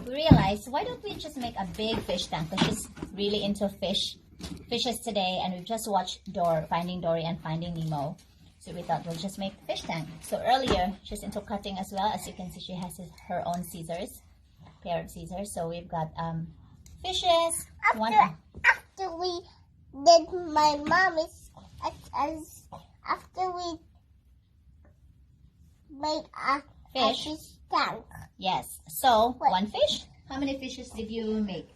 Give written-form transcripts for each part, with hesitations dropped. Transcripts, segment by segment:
we realized, why don't we just make a big fish tank? Because she's really into fishes today, and we've just watched Finding Dory and Finding Nemo. So we thought we'll just make a fish tank. So earlier, she's into cutting as well. As you can see, she has her own scissors, pair of scissors. So we've got fishes. After we did my mommy's, after we made a fish tank. Yes. So, one fish. How many fishes did you make?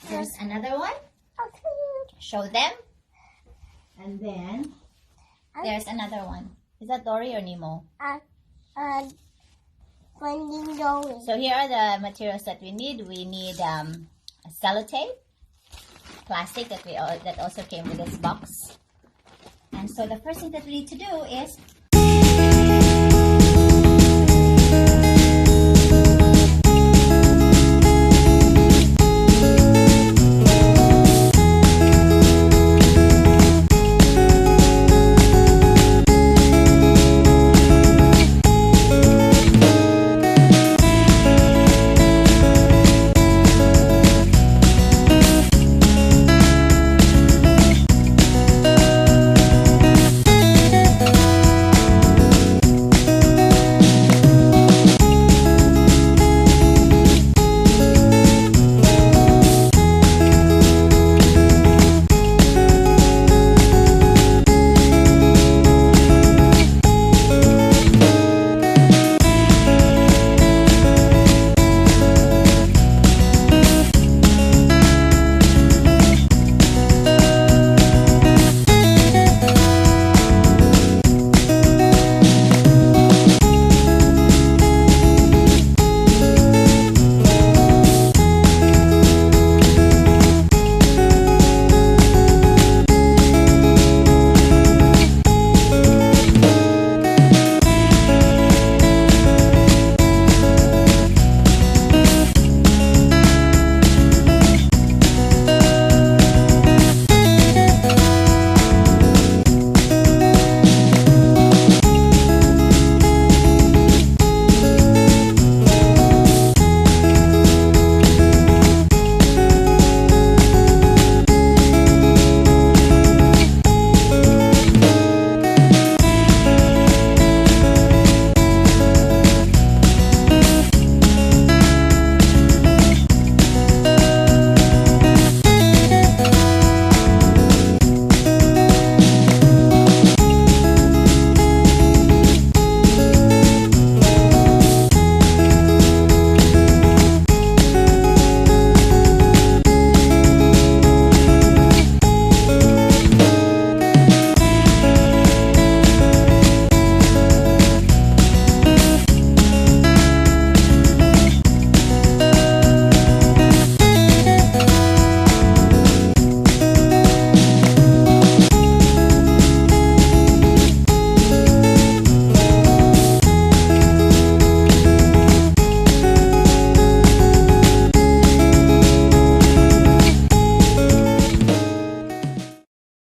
There's another one. Show them. And then, there's another one. Is that Dory or Nemo? Finding Dory. So, here are the materials that we need. We need a sellotape, plastic that also came with this box. And so, the first thing that we need to do is